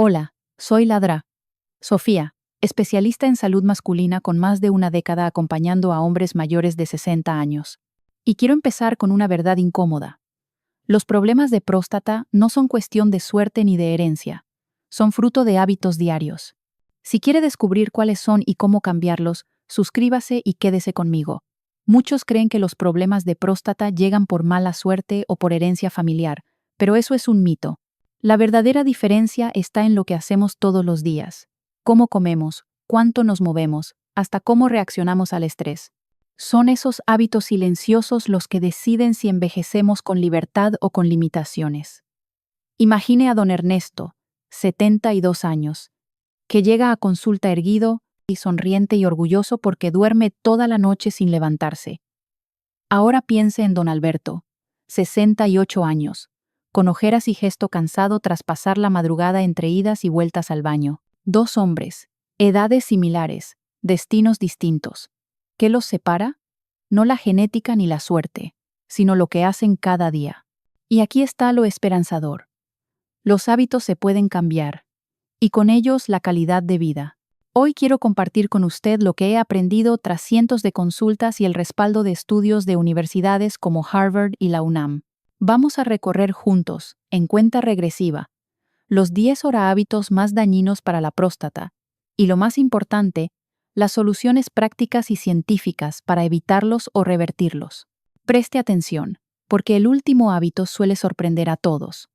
Hola, soy Ladra, Sofía, especialista en salud masculina con más de una década acompañando a hombres mayores de 60 años. Y quiero empezar con una verdad incómoda. Los problemas de próstata no son cuestión de suerte ni de herencia. Son fruto de hábitos diarios. Si quiere descubrir cuáles son y cómo cambiarlos, suscríbase y quédese conmigo. Muchos creen que los problemas de próstata llegan por mala suerte o por herencia familiar, pero eso es un mito. La verdadera diferencia está en lo que hacemos todos los días. Cómo comemos, cuánto nos movemos, hasta cómo reaccionamos al estrés. Son esos hábitos silenciosos los que deciden si envejecemos con libertad o con limitaciones. Imagine a don Ernesto, 72 años, que llega a consulta erguido y sonriente y orgulloso porque duerme toda la noche sin levantarse. Ahora piense en don Alberto, 68 años, con ojeras y gesto cansado tras pasar la madrugada entre idas y vueltas al baño. Dos hombres, edades similares, destinos distintos. ¿Qué los separa? No la genética ni la suerte, sino lo que hacen cada día. Y aquí está lo esperanzador. Los hábitos se pueden cambiar, y con ellos la calidad de vida. Hoy quiero compartir con usted lo que he aprendido tras cientos de consultas y el respaldo de estudios de universidades como Harvard y la UNAM. Vamos a recorrer juntos, en cuenta regresiva, los 10 hábitos más dañinos para la próstata, y lo más importante, las soluciones prácticas y científicas para evitarlos o revertirlos. Preste atención, porque el último hábito suele sorprender a todos.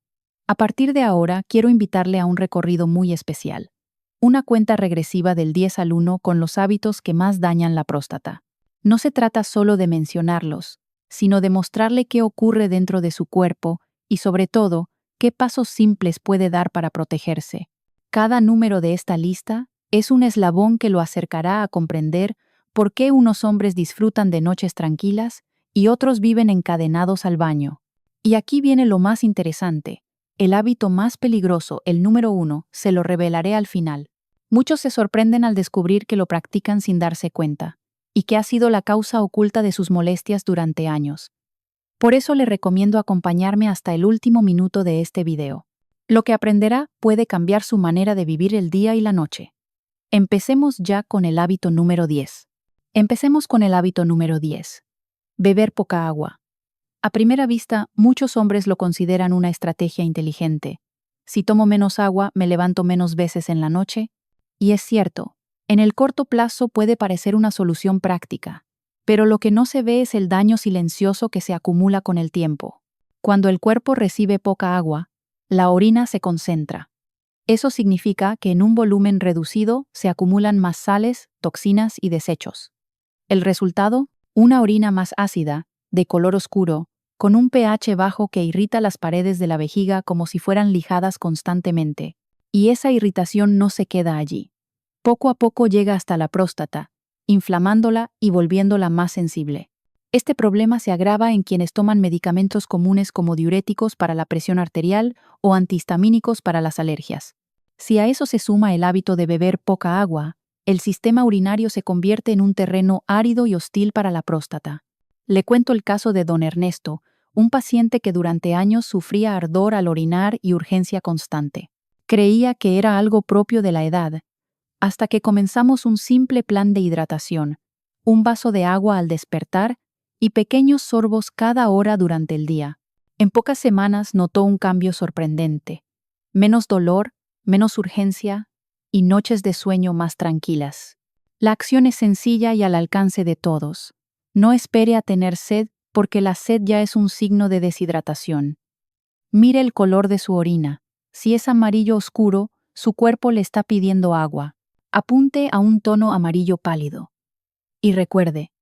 A partir de ahora, quiero invitarle a un recorrido muy especial. Una cuenta regresiva del 10 al 1 con los hábitos que más dañan la próstata. No se trata solo de mencionarlos, sino de mostrarle qué ocurre dentro de su cuerpo y, sobre todo, qué pasos simples puede dar para protegerse. Cada número de esta lista es un eslabón que lo acercará a comprender por qué unos hombres disfrutan de noches tranquilas y otros viven encadenados al baño. Y aquí viene lo más interesante. El hábito más peligroso, el número 1, se lo revelaré al final. Muchos se sorprenden al descubrir que lo practican sin darse cuenta, y que ha sido la causa oculta de sus molestias durante años. Por eso le recomiendo acompañarme hasta el último minuto de este video. Lo que aprenderá puede cambiar su manera de vivir el día y la noche. Empecemos ya con el hábito número 10. Empecemos con el hábito número 10. Beber poca agua. A primera vista, muchos hombres lo consideran una estrategia inteligente. Si tomo menos agua, me levanto menos veces en la noche. Y es cierto, en el corto plazo puede parecer una solución práctica. Pero lo que no se ve es el daño silencioso que se acumula con el tiempo. Cuando el cuerpo recibe poca agua, la orina se concentra. Eso significa que en un volumen reducido se acumulan más sales, toxinas y desechos. El resultado, una orina más ácida, de color oscuro, con un pH bajo que irrita las paredes de la vejiga como si fueran lijadas constantemente. Y esa irritación no se queda allí. Poco a poco llega hasta la próstata, inflamándola y volviéndola más sensible. Este problema se agrava en quienes toman medicamentos comunes como diuréticos para la presión arterial o antihistamínicos para las alergias. Si a eso se suma el hábito de beber poca agua, el sistema urinario se convierte en un terreno árido y hostil para la próstata. Le cuento el caso de don Ernesto, un paciente que durante años sufría ardor al orinar y urgencia constante. Creía que era algo propio de la edad, hasta que comenzamos un simple plan de hidratación, un vaso de agua al despertar y pequeños sorbos cada hora durante el día. En pocas semanas notó un cambio sorprendente. Menos dolor, menos urgencia y noches de sueño más tranquilas. La acción es sencilla y al alcance de todos. No espere a tener sed porque la sed ya es un signo de deshidratación. Mire el color de su orina. Si es amarillo oscuro, su cuerpo le está pidiendo agua. Apunte a un tono amarillo pálido. Y recuerde,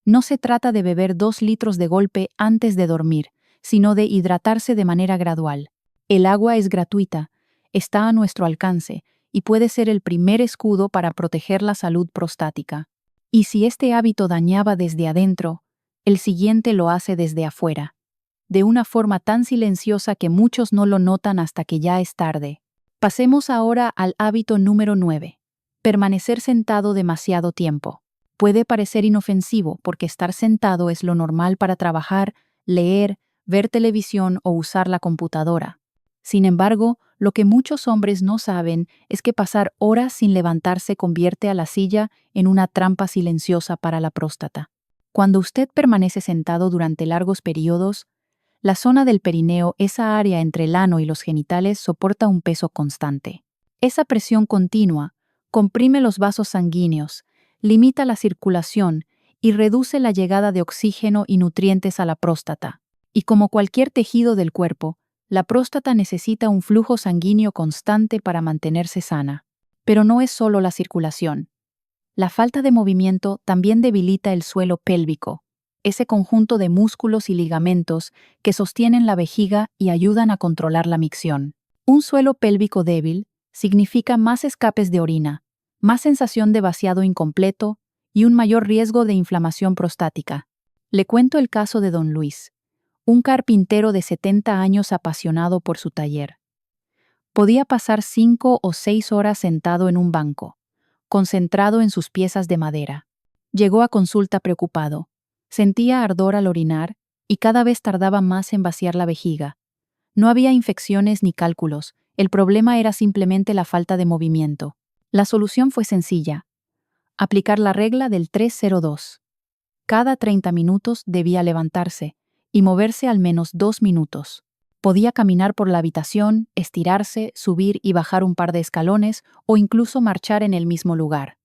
no se trata de beber 2 litros de golpe antes de dormir, sino de hidratarse de manera gradual. El agua es gratuita, está a nuestro alcance y puede ser el primer escudo para proteger la salud prostática. Y si este hábito dañaba desde adentro, el siguiente lo hace desde afuera, de una forma tan silenciosa que muchos no lo notan hasta que ya es tarde. Pasemos ahora al hábito número 9. Permanecer sentado demasiado tiempo. Puede parecer inofensivo porque estar sentado es lo normal para trabajar, leer, ver televisión o usar la computadora. Sin embargo, lo que muchos hombres no saben es que pasar horas sin levantarse convierte a la silla en una trampa silenciosa para la próstata. Cuando usted permanece sentado durante largos periodos, la zona del perineo, esa área entre el ano y los genitales, soporta un peso constante. Esa presión continua comprime los vasos sanguíneos, limita la circulación y reduce la llegada de oxígeno y nutrientes a la próstata. Y como cualquier tejido del cuerpo, la próstata necesita un flujo sanguíneo constante para mantenerse sana. Pero no es solo la circulación. La falta de movimiento también debilita el suelo pélvico, ese conjunto de músculos y ligamentos que sostienen la vejiga y ayudan a controlar la micción. Un suelo pélvico débil significa más escapes de orina, más sensación de vaciado incompleto y un mayor riesgo de inflamación prostática. Le cuento el caso de don Luis, un carpintero de 70 años apasionado por su taller. Podía pasar 5 o 6 horas sentado en un banco, concentrado en sus piezas de madera. Llegó a consulta preocupado. Sentía ardor al orinar y cada vez tardaba más en vaciar la vejiga. No había infecciones ni cálculos, el problema era simplemente la falta de movimiento. La solución fue sencilla: aplicar la regla del 3-0-2. Cada 30 minutos debía levantarse y moverse al menos 2 minutos. Podía caminar por la habitación, estirarse, subir y bajar un par de escalones o incluso marchar en el mismo lugar.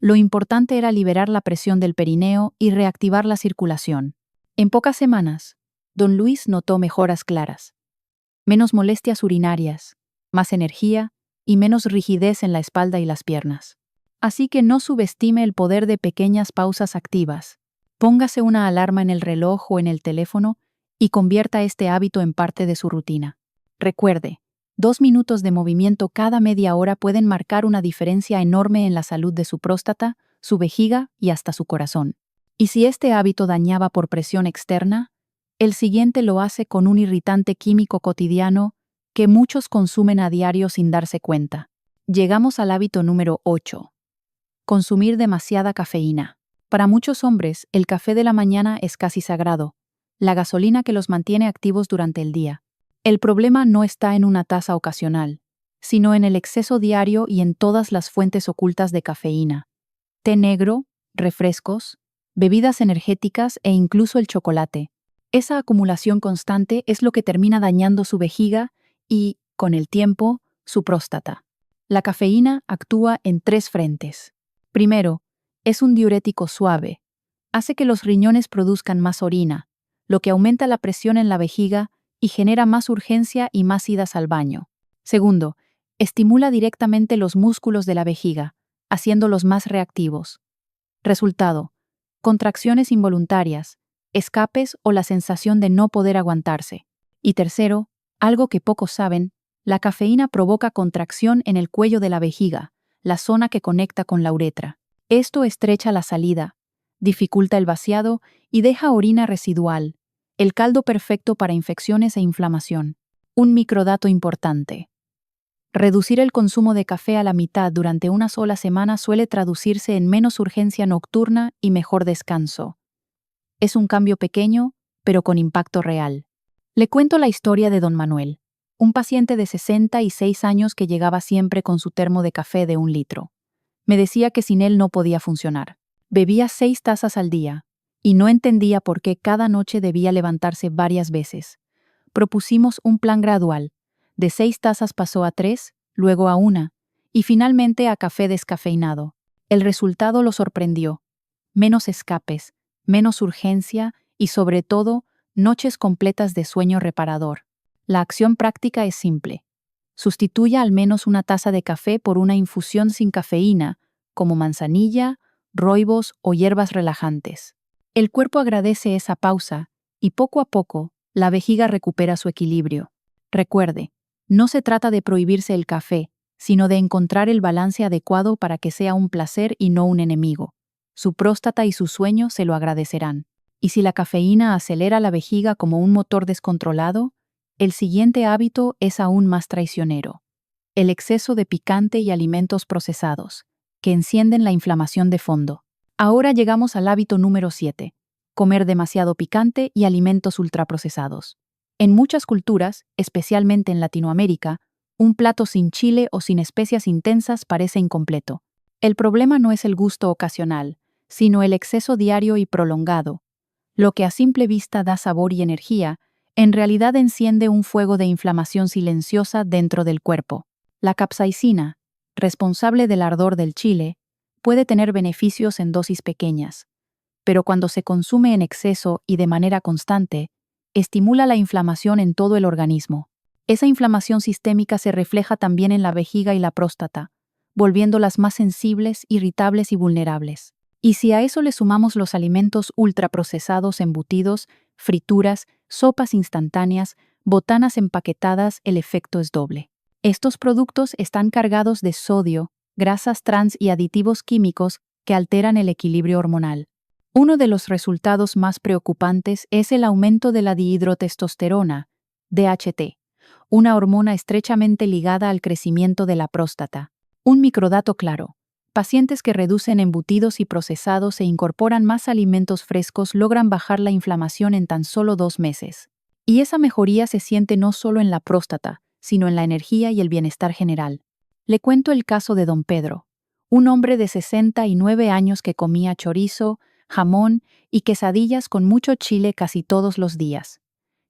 Lo importante era liberar la presión del perineo y reactivar la circulación. En pocas semanas, don Luis notó mejoras claras. Menos molestias urinarias, más energía y menos rigidez en la espalda y las piernas. Así que no subestime el poder de pequeñas pausas activas. Póngase una alarma en el reloj o en el teléfono y convierta este hábito en parte de su rutina. Recuerde, 2 minutos de movimiento cada media hora pueden marcar una diferencia enorme en la salud de su próstata, su vejiga y hasta su corazón. Y si este hábito dañaba por presión externa, el siguiente lo hace con un irritante químico cotidiano que muchos consumen a diario sin darse cuenta. Llegamos al hábito número 8. Consumir demasiada cafeína. Para muchos hombres, el café de la mañana es casi sagrado, la gasolina que los mantiene activos durante el día. El problema no está en una taza ocasional, sino en el exceso diario y en todas las fuentes ocultas de cafeína. Té negro, refrescos, bebidas energéticas e incluso el chocolate. Esa acumulación constante es lo que termina dañando su vejiga y, con el tiempo, su próstata. La cafeína actúa en 3 frentes. Primero, es un diurético suave. Hace que los riñones produzcan más orina, lo que aumenta la presión en la vejiga y genera más urgencia y más idas al baño. Segundo, estimula directamente los músculos de la vejiga, haciéndolos más reactivos. Resultado: contracciones involuntarias, escapes o la sensación de no poder aguantarse. Y tercero, algo que pocos saben, la cafeína provoca contracción en el cuello de la vejiga, la zona que conecta con la uretra. Esto estrecha la salida, dificulta el vaciado y deja orina residual, el caldo perfecto para infecciones e inflamación. Un microdato importante: reducir el consumo de café a la mitad durante una sola semana suele traducirse en menos urgencia nocturna y mejor descanso. Es un cambio pequeño, pero con impacto real. Le cuento la historia de don Manuel, un paciente de 66 años que llegaba siempre con su termo de café de 1 litro. Me decía que sin él no podía funcionar. Bebía 6 tazas al día, y no entendía por qué cada noche debía levantarse varias veces. Propusimos un plan gradual. De 6 tazas pasó a 3, luego a 1, y finalmente a café descafeinado. El resultado lo sorprendió. Menos escapes, menos urgencia y, sobre todo, noches completas de sueño reparador. La acción práctica es simple. Sustituya al menos una taza de café por una infusión sin cafeína, como manzanilla, rooibos o hierbas relajantes. El cuerpo agradece esa pausa y poco a poco la vejiga recupera su equilibrio. Recuerde, no se trata de prohibirse el café, sino de encontrar el balance adecuado para que sea un placer y no un enemigo. Su próstata y su sueño se lo agradecerán. Y si la cafeína acelera la vejiga como un motor descontrolado, el siguiente hábito es aún más traicionero: el exceso de picante y alimentos procesados, que encienden la inflamación de fondo. Ahora llegamos al hábito número 7, comer demasiado picante y alimentos ultraprocesados. En muchas culturas, especialmente en Latinoamérica, un plato sin chile o sin especias intensas parece incompleto. El problema no es el gusto ocasional, sino el exceso diario y prolongado. Lo que a simple vista da sabor y energía, en realidad enciende un fuego de inflamación silenciosa dentro del cuerpo. La capsaicina, responsable del ardor del chile, puede tener beneficios en dosis pequeñas, pero cuando se consume en exceso y de manera constante, estimula la inflamación en todo el organismo. Esa inflamación sistémica se refleja también en la vejiga y la próstata, volviéndolas más sensibles, irritables y vulnerables. Y si a eso le sumamos los alimentos ultraprocesados, embutidos, frituras, sopas instantáneas, botanas empaquetadas, el efecto es doble. Estos productos están cargados de sodio, grasas trans y aditivos químicos que alteran el equilibrio hormonal. Uno de los resultados más preocupantes es el aumento de la dihidrotestosterona, DHT, una hormona estrechamente ligada al crecimiento de la próstata. Un microdato claro: pacientes que reducen embutidos y procesados e incorporan más alimentos frescos logran bajar la inflamación en tan solo 2 meses. Y esa mejoría se siente no solo en la próstata, sino en la energía y el bienestar general. Le cuento el caso de don Pedro, un hombre de 69 años que comía chorizo, jamón y quesadillas con mucho chile casi todos los días.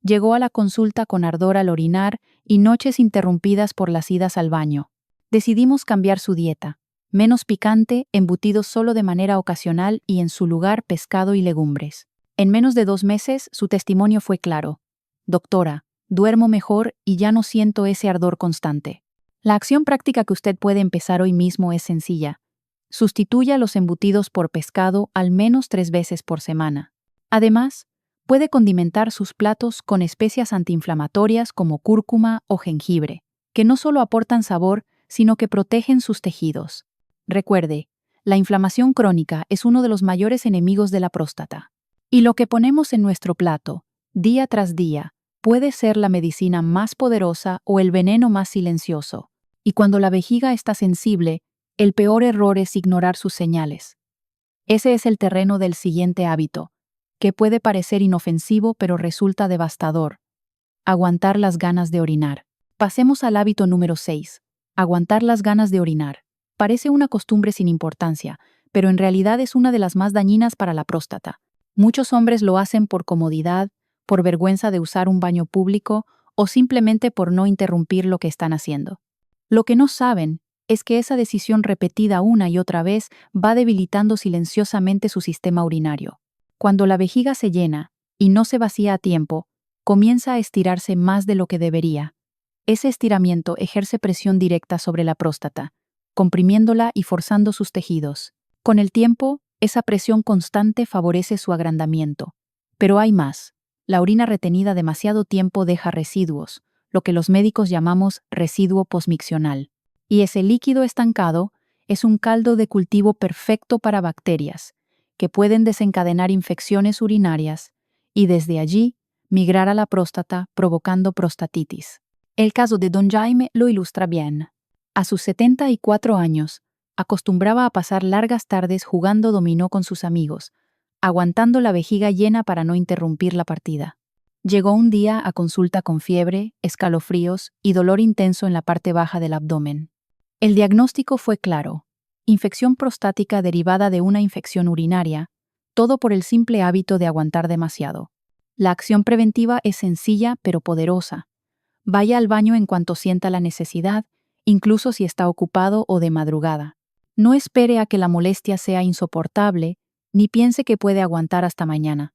Llegó a la consulta con ardor al orinar y noches interrumpidas por las idas al baño. Decidimos cambiar su dieta: menos picante, embutidos solo de manera ocasional y en su lugar pescado y legumbres. En menos de 2 meses, su testimonio fue claro: doctora, duermo mejor y ya no siento ese ardor constante. La acción práctica que usted puede empezar hoy mismo es sencilla: sustituya los embutidos por pescado al menos 3 veces por semana. Además, puede condimentar sus platos con especias antiinflamatorias como cúrcuma o jengibre, que no solo aportan sabor, sino que protegen sus tejidos. Recuerde, la inflamación crónica es uno de los mayores enemigos de la próstata. Y lo que ponemos en nuestro plato, día tras día, puede ser la medicina más poderosa o el veneno más silencioso. Y cuando la vejiga está sensible, el peor error es ignorar sus señales. Ese es el terreno del siguiente hábito, que puede parecer inofensivo pero resulta devastador: aguantar las ganas de orinar. Pasemos al hábito número 6. Aguantar las ganas de orinar. Parece una costumbre sin importancia, pero en realidad es una de las más dañinas para la próstata. Muchos hombres lo hacen por comodidad, por vergüenza de usar un baño público o simplemente por no interrumpir lo que están haciendo. Lo que no saben es que esa decisión repetida una y otra vez va debilitando silenciosamente su sistema urinario. Cuando la vejiga se llena y no se vacía a tiempo, comienza a estirarse más de lo que debería. Ese estiramiento ejerce presión directa sobre la próstata, comprimiéndola y forzando sus tejidos. Con el tiempo, esa presión constante favorece su agrandamiento. Pero hay más: la orina retenida demasiado tiempo deja residuos, lo que los médicos llamamos residuo posmiccional. Y ese líquido estancado es un caldo de cultivo perfecto para bacterias, que pueden desencadenar infecciones urinarias y desde allí migrar a la próstata provocando prostatitis. El caso de don Jaime lo ilustra bien. A sus 74 años, acostumbraba a pasar largas tardes jugando dominó con sus amigos, aguantando la vejiga llena para no interrumpir la partida. Llegó un día a consulta con fiebre, escalofríos y dolor intenso en la parte baja del abdomen. El diagnóstico fue claro: infección prostática derivada de una infección urinaria, todo por el simple hábito de aguantar demasiado. La acción preventiva es sencilla pero poderosa. Vaya al baño en cuanto sienta la necesidad, incluso si está ocupado o de madrugada. No espere a que la molestia sea insoportable, ni piense que puede aguantar hasta mañana.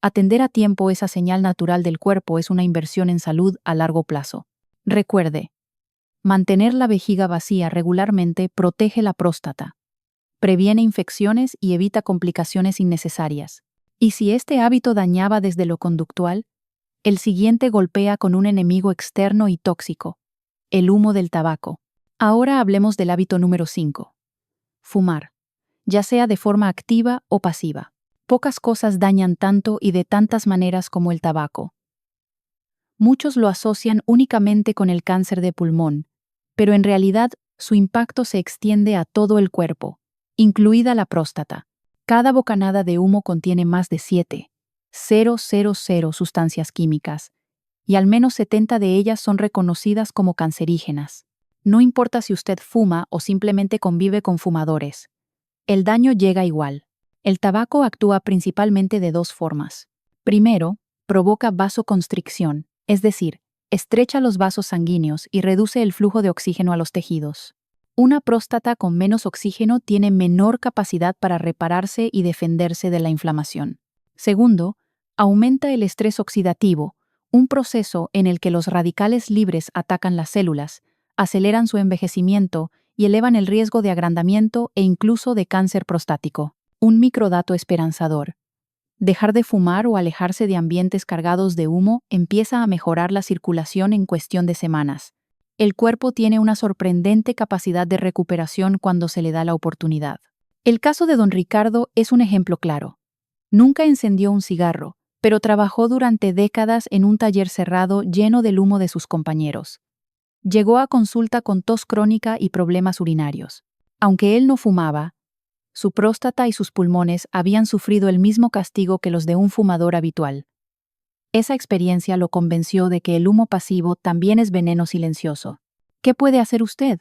Atender a tiempo esa señal natural del cuerpo es una inversión en salud a largo plazo. Recuerde, mantener la vejiga vacía regularmente protege la próstata, previene infecciones y evita complicaciones innecesarias. Y si este hábito dañaba desde lo conductual, el siguiente golpea con un enemigo externo y tóxico: el humo del tabaco. Ahora hablemos del hábito número 5. Fumar, ya sea de forma activa o pasiva. Pocas cosas dañan tanto y de tantas maneras como el tabaco. Muchos lo asocian únicamente con el cáncer de pulmón, pero en realidad su impacto se extiende a todo el cuerpo, incluida la próstata. Cada bocanada de humo contiene más de 7,000 sustancias químicas, y al menos 70 de ellas son reconocidas como cancerígenas. No importa si usted fuma o simplemente convive con fumadores. El daño llega igual. El tabaco actúa principalmente de dos formas. Primero, provoca vasoconstricción, es decir, estrecha los vasos sanguíneos y reduce el flujo de oxígeno a los tejidos. Una próstata con menos oxígeno tiene menor capacidad para repararse y defenderse de la inflamación. Segundo, aumenta el estrés oxidativo, un proceso en el que los radicales libres atacan las células, aceleran su envejecimiento y elevan el riesgo de agrandamiento e incluso de cáncer prostático. Un microdato esperanzador. Dejar de fumar o alejarse de ambientes cargados de humo empieza a mejorar la circulación en cuestión de semanas. El cuerpo tiene una sorprendente capacidad de recuperación cuando se le da la oportunidad. El caso de don Ricardo es un ejemplo claro. Nunca encendió un cigarro, pero trabajó durante décadas en un taller cerrado lleno del humo de sus compañeros. Llegó a consulta con tos crónica y problemas urinarios. Aunque él no fumaba, su próstata y sus pulmones habían sufrido el mismo castigo que los de un fumador habitual. Esa experiencia lo convenció de que el humo pasivo también es veneno silencioso. ¿Qué puede hacer usted?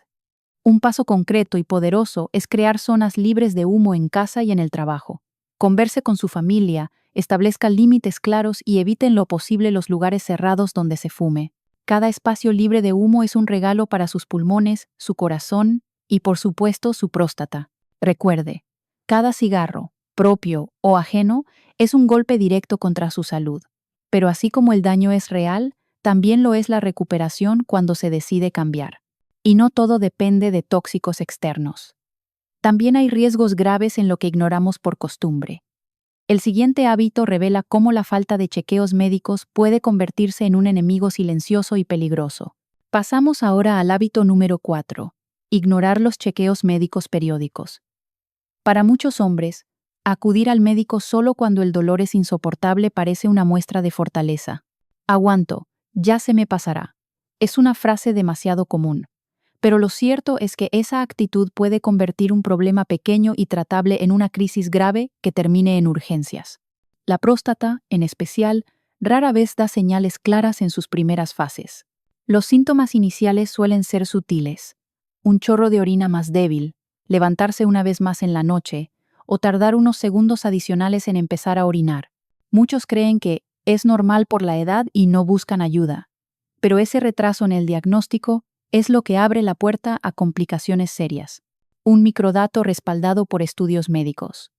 Un paso concreto y poderoso es crear zonas libres de humo en casa y en el trabajo. Converse con su familia, establezca límites claros y evite en lo posible los lugares cerrados donde se fume. Cada espacio libre de humo es un regalo para sus pulmones, su corazón y, por supuesto, su próstata. Recuerde, cada cigarro, propio o ajeno, es un golpe directo contra su salud. Pero así como el daño es real, también lo es la recuperación cuando se decide cambiar. Y no todo depende de tóxicos externos. También hay riesgos graves en lo que ignoramos por costumbre. El siguiente hábito revela cómo la falta de chequeos médicos puede convertirse en un enemigo silencioso y peligroso. Pasamos ahora al hábito número 4. Ignorar los chequeos médicos periódicos. Para muchos hombres, acudir al médico solo cuando el dolor es insoportable parece una muestra de fortaleza. Aguanto, ya se me pasará. Es una frase demasiado común. Pero lo cierto es que esa actitud puede convertir un problema pequeño y tratable en una crisis grave que termine en urgencias. La próstata, en especial, rara vez da señales claras en sus primeras fases. Los síntomas iniciales suelen ser sutiles: un chorro de orina más débil, levantarse una vez más en la noche, o tardar unos segundos adicionales en empezar a orinar. Muchos creen que es normal por la edad y no buscan ayuda. Pero ese retraso en el diagnóstico es lo que abre la puerta a complicaciones serias. Un microdato respaldado por estudios médicos.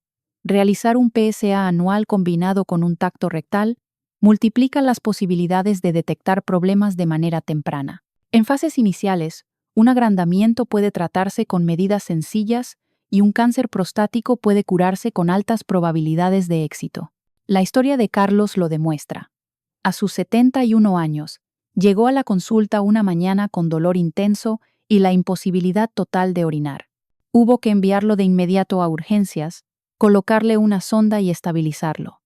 Realizar un PSA anual combinado con un tacto rectal multiplica las posibilidades de detectar problemas de manera temprana. En fases iniciales, un agrandamiento puede tratarse con medidas sencillas y un cáncer prostático puede curarse con altas probabilidades de éxito. La historia de Carlos lo demuestra. A sus 71 años, llegó a la consulta una mañana con dolor intenso y la imposibilidad total de orinar. Hubo que enviarlo de inmediato a urgencias, colocarle una sonda y estabilizarlo.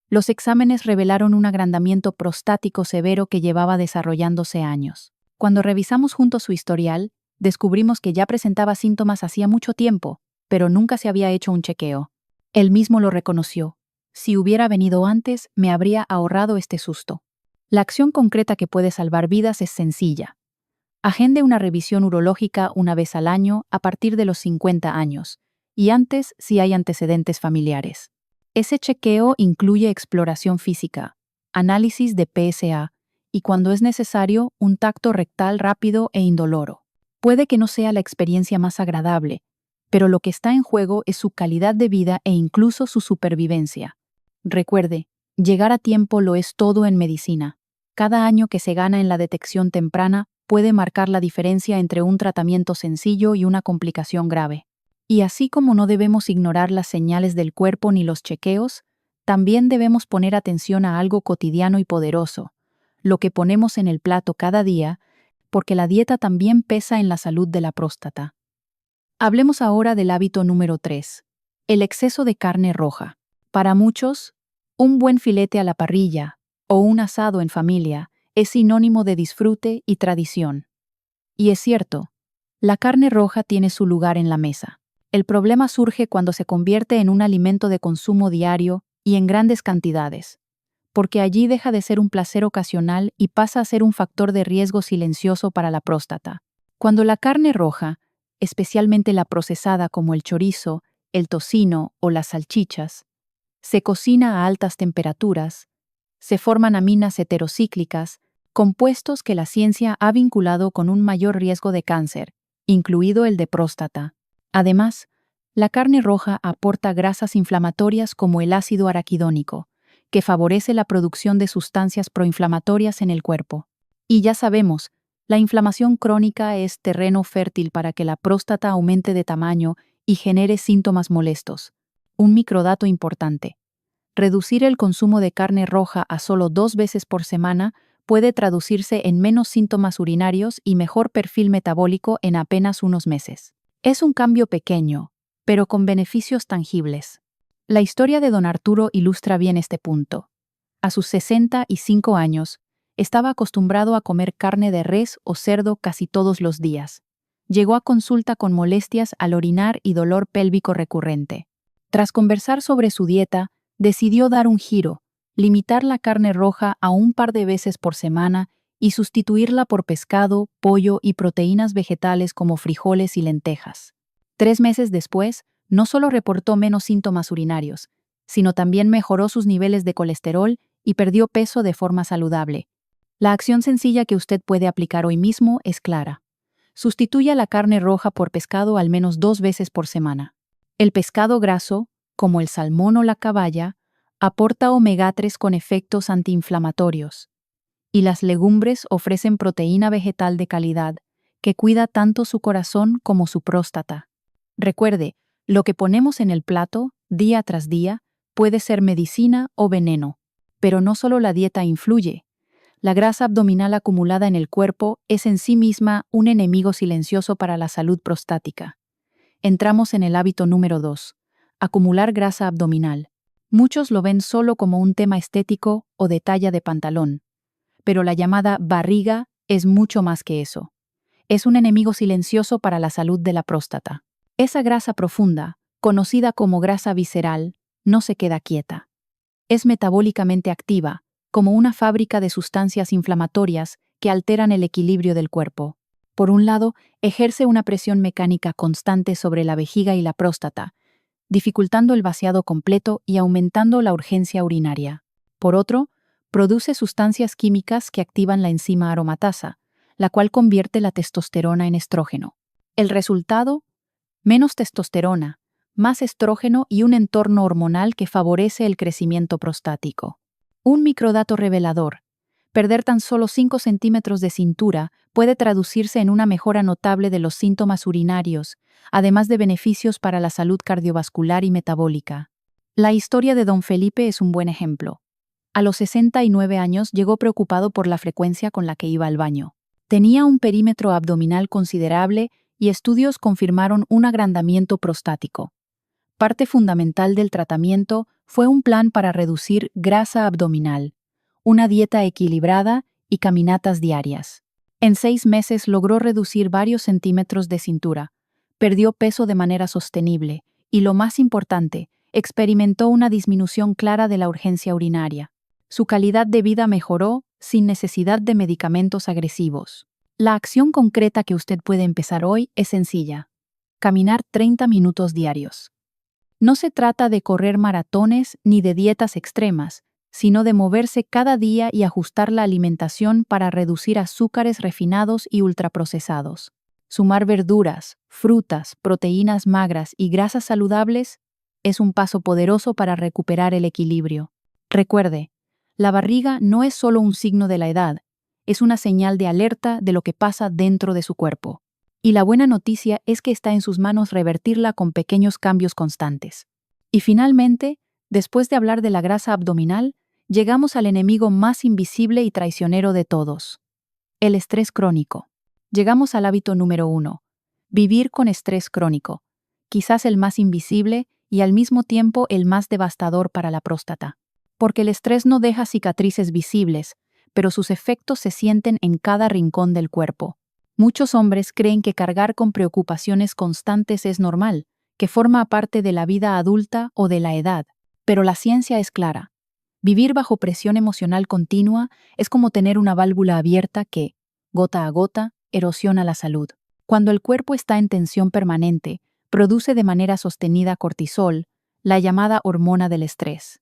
Los exámenes revelaron un agrandamiento prostático severo que llevaba desarrollándose años. Cuando revisamos juntos su historial, descubrimos que ya presentaba síntomas hacía mucho tiempo, pero nunca se había hecho un chequeo. Él mismo lo reconoció. Si hubiera venido antes, me habría ahorrado este susto. La acción concreta que puede salvar vidas es sencilla. Agende una revisión urológica una vez al año a partir de los 50 años, y antes si hay antecedentes familiares. Ese chequeo incluye exploración física, análisis de PSA y, cuando es necesario, un tacto rectal rápido e indoloro. Puede que no sea la experiencia más agradable, pero lo que está en juego es su calidad de vida e incluso su supervivencia. Recuerde, llegar a tiempo lo es todo en medicina. Cada año que se gana en la detección temprana puede marcar la diferencia entre un tratamiento sencillo y una complicación grave. Y así como no debemos ignorar las señales del cuerpo ni los chequeos, también debemos poner atención a algo cotidiano y poderoso, lo que ponemos en el plato cada día, porque la dieta también pesa en la salud de la próstata. Hablemos ahora del hábito número 3, el exceso de carne roja. Para muchos, un buen filete a la parrilla o un asado en familia es sinónimo de disfrute y tradición. Y es cierto, la carne roja tiene su lugar en la mesa. El problema surge cuando se convierte en un alimento de consumo diario y en grandes cantidades. porque allí deja de ser un placer ocasional y pasa a ser un factor de riesgo silencioso para la próstata. Cuando la carne roja, especialmente la procesada como el chorizo, el tocino o las salchichas, se cocina a altas temperaturas, se forman aminas heterocíclicas, compuestos que la ciencia ha vinculado con un mayor riesgo de cáncer, incluido el de próstata. Además, la carne roja aporta grasas inflamatorias como el ácido araquidónico, que favorece la producción de sustancias proinflamatorias en el cuerpo. Y ya sabemos, la inflamación crónica es terreno fértil para que la próstata aumente de tamaño y genere síntomas molestos. Un microdato importante. Reducir el consumo de carne roja a solo 2 veces por semana puede traducirse en menos síntomas urinarios y mejor perfil metabólico en apenas unos meses. Es un cambio pequeño, pero con beneficios tangibles. La historia de don Arturo ilustra bien este punto. A sus 65 años, estaba acostumbrado a comer carne de res o cerdo casi todos los días. Llegó a consulta con molestias al orinar y dolor pélvico recurrente. Tras conversar sobre su dieta, decidió dar un giro, limitar la carne roja a un par de veces por semana y sustituirla por pescado, pollo y proteínas vegetales como frijoles y lentejas. 3 meses después, no solo reportó menos síntomas urinarios, sino también mejoró sus niveles de colesterol y perdió peso de forma saludable. La acción sencilla que usted puede aplicar hoy mismo es clara. Sustituya la carne roja por pescado al menos 2 veces por semana. El pescado graso, como el salmón o la caballa, aporta omega-3 con efectos antiinflamatorios. Y las legumbres ofrecen proteína vegetal de calidad, que cuida tanto su corazón como su próstata. Recuerde, lo que ponemos en el plato, día tras día, puede ser medicina o veneno. Pero no solo la dieta influye. La grasa abdominal acumulada en el cuerpo es en sí misma un enemigo silencioso para la salud prostática. Entramos en el hábito número 2. Acumular grasa abdominal. Muchos lo ven solo como un tema estético o de talla de pantalón. Pero la llamada barriga es mucho más que eso. Es un enemigo silencioso para la salud de la próstata. Esa grasa profunda, conocida como grasa visceral, no se queda quieta. Es metabólicamente activa, como una fábrica de sustancias inflamatorias que alteran el equilibrio del cuerpo. Por un lado, ejerce una presión mecánica constante sobre la vejiga y la próstata, dificultando el vaciado completo y aumentando la urgencia urinaria. Por otro, produce sustancias químicas que activan la enzima aromatasa, la cual convierte la testosterona en estrógeno. El resultado: menos testosterona, más estrógeno y un entorno hormonal que favorece el crecimiento prostático. Un microdato revelador: perder tan solo 5 centímetros de cintura puede traducirse en una mejora notable de los síntomas urinarios, además de beneficios para la salud cardiovascular y metabólica. La historia de don Felipe es un buen ejemplo. A los 69 años llegó preocupado por la frecuencia con la que iba al baño. Tenía un perímetro abdominal considerable y estudios confirmaron un agrandamiento prostático. Parte fundamental del tratamiento fue un plan para reducir grasa abdominal, una dieta equilibrada y caminatas diarias. En 6 meses logró reducir varios centímetros de cintura, perdió peso de manera sostenible y, lo más importante, experimentó una disminución clara de la urgencia urinaria. Su calidad de vida mejoró sin necesidad de medicamentos agresivos. La acción concreta que usted puede empezar hoy es sencilla: caminar 30 minutos diarios. No se trata de correr maratones ni de dietas extremas, sino de moverse cada día y ajustar la alimentación para reducir azúcares refinados y ultraprocesados. Sumar verduras, frutas, proteínas magras y grasas saludables es un paso poderoso para recuperar el equilibrio. Recuerde, la barriga no es solo un signo de la edad, es una señal de alerta de lo que pasa dentro de su cuerpo. Y la buena noticia es que está en sus manos revertirla con pequeños cambios constantes. Y finalmente, después de hablar de la grasa abdominal, llegamos al enemigo más invisible y traicionero de todos: el estrés crónico. Llegamos al hábito número 1. Vivir con estrés crónico, quizás el más invisible y al mismo tiempo el más devastador para la próstata. Porque el estrés no deja cicatrices visibles, pero sus efectos se sienten en cada rincón del cuerpo. Muchos hombres creen que cargar con preocupaciones constantes es normal, que forma parte de la vida adulta o de la edad, pero la ciencia es clara. Vivir bajo presión emocional continua es como tener una válvula abierta que, gota a gota, erosiona la salud. Cuando el cuerpo está en tensión permanente, produce de manera sostenida cortisol, la llamada hormona del estrés.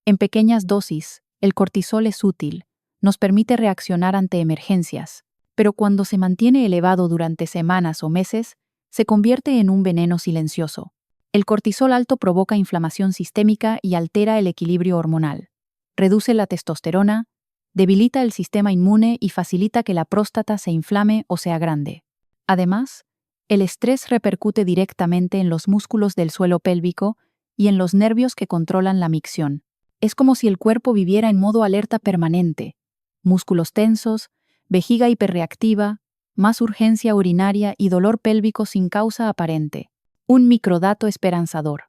En pequeñas dosis, el cortisol es útil, nos permite reaccionar ante emergencias, pero cuando se mantiene elevado durante semanas o meses, se convierte en un veneno silencioso. El cortisol alto provoca inflamación sistémica y altera el equilibrio hormonal. Reduce la testosterona, debilita el sistema inmune y facilita que la próstata se inflame o sea grande. Además, el estrés repercute directamente en los músculos del suelo pélvico y en los nervios que controlan la micción. Es como si el cuerpo viviera en modo alerta permanente. Músculos tensos, vejiga hiperreactiva, más urgencia urinaria y dolor pélvico sin causa aparente. Un microdato esperanzador.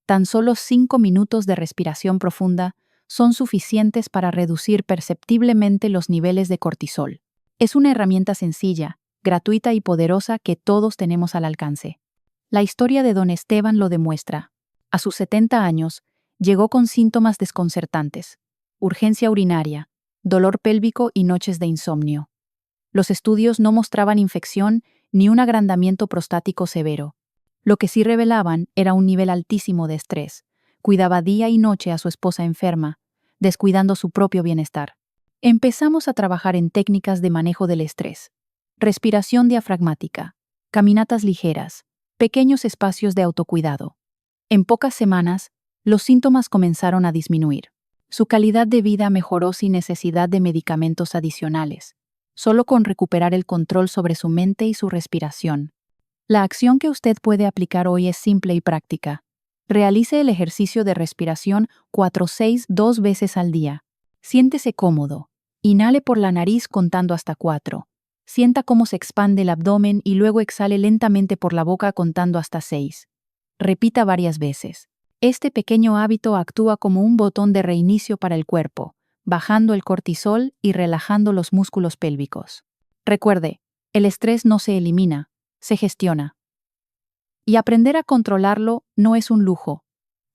Tan solo 5 minutos de respiración profunda son suficientes para reducir perceptiblemente los niveles de cortisol. Es una herramienta sencilla, gratuita y poderosa que todos tenemos al alcance. La historia de don Esteban lo demuestra. A sus 70 años, llegó con síntomas desconcertantes: urgencia urinaria, dolor pélvico y noches de insomnio. Los estudios no mostraban infección ni un agrandamiento prostático severo. Lo que sí revelaban era un nivel altísimo de estrés. Cuidaba día y noche a su esposa enferma, descuidando su propio bienestar. Empezamos a trabajar en técnicas de manejo del estrés: respiración diafragmática, caminatas ligeras, pequeños espacios de autocuidado. En pocas semanas, los síntomas comenzaron a disminuir. Su calidad de vida mejoró sin necesidad de medicamentos adicionales, solo con recuperar el control sobre su mente y su respiración. La acción que usted puede aplicar hoy es simple y práctica. Realice el ejercicio de respiración 4-6 2 veces al día. Siéntese cómodo. Inhale por la nariz contando hasta 4. Sienta cómo se expande el abdomen y luego exhale lentamente por la boca contando hasta 6. Repita varias veces. Este pequeño hábito actúa como un botón de reinicio para el cuerpo, bajando el cortisol y relajando los músculos pélvicos. Recuerde, el estrés no se elimina, se gestiona. Y aprender a controlarlo no es un lujo,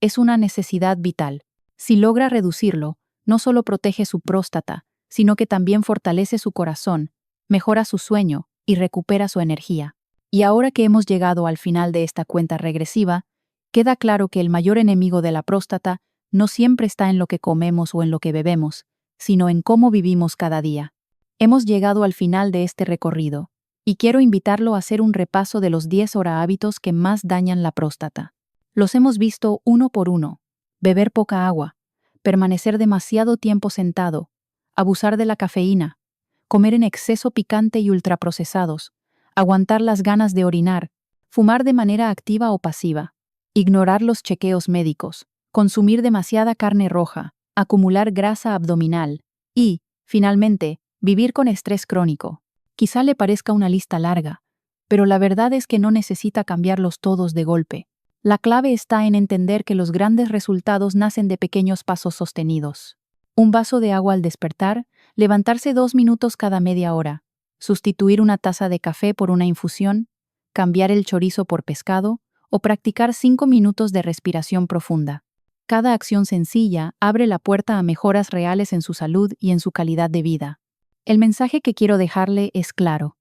es una necesidad vital. Si logra reducirlo, no solo protege su próstata, sino que también fortalece su corazón, mejora su sueño y recupera su energía. Y ahora que hemos llegado al final de esta cuenta regresiva, queda claro que el mayor enemigo de la próstata no siempre está en lo que comemos o en lo que bebemos, sino en cómo vivimos cada día. Hemos llegado al final de este recorrido, y quiero invitarlo a hacer un repaso de los 10 hábitos que más dañan la próstata. Los hemos visto uno por uno: beber poca agua, permanecer demasiado tiempo sentado, abusar de la cafeína, comer en exceso picante y ultraprocesados, aguantar las ganas de orinar, fumar de manera activa o pasiva, ignorar los chequeos médicos, consumir demasiada carne roja, acumular grasa abdominal y, finalmente, vivir con estrés crónico. Quizá le parezca una lista larga, pero la verdad es que no necesita cambiarlos todos de golpe. La clave está en entender que los grandes resultados nacen de pequeños pasos sostenidos. Un vaso de agua al despertar, levantarse 2 minutos cada media hora, sustituir una taza de café por una infusión, cambiar el chorizo por pescado o practicar 5 minutos de respiración profunda. Cada acción sencilla abre la puerta a mejoras reales en su salud y en su calidad de vida. El mensaje que quiero dejarle es claro.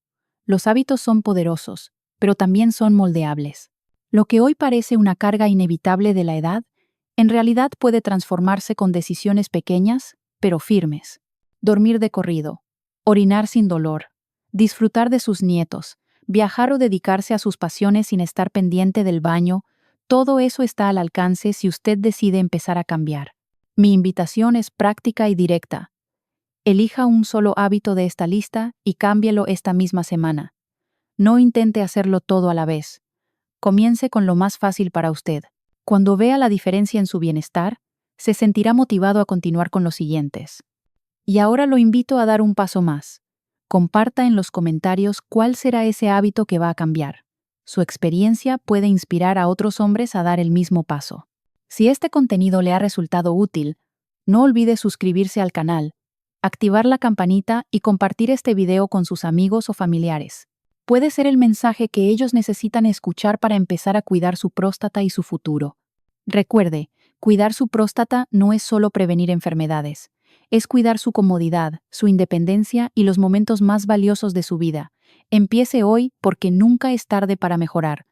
Los hábitos son poderosos, pero también son moldeables. Lo que hoy parece una carga inevitable de la edad, en realidad puede transformarse con decisiones pequeñas, pero firmes. Dormir de corrido, orinar sin dolor, disfrutar de sus nietos, viajar o dedicarse a sus pasiones sin estar pendiente del baño, todo eso está al alcance si usted decide empezar a cambiar. Mi invitación es práctica y directa. Elija un solo hábito de esta lista y cámbielo esta misma semana. No intente hacerlo todo a la vez. Comience con lo más fácil para usted. Cuando vea la diferencia en su bienestar, se sentirá motivado a continuar con los siguientes. Y ahora lo invito a dar un paso más. Comparta en los comentarios cuál será ese hábito que va a cambiar. Su experiencia puede inspirar a otros hombres a dar el mismo paso. Si este contenido le ha resultado útil, no olvide suscribirse al canal, activar la campanita y compartir este video con sus amigos o familiares. Puede ser el mensaje que ellos necesitan escuchar para empezar a cuidar su próstata y su futuro. Recuerde, Cuidar su próstata no es solo prevenir enfermedades, es cuidar su comodidad, su independencia y los momentos más valiosos de su vida. Empiece hoy porque nunca es tarde para mejorar.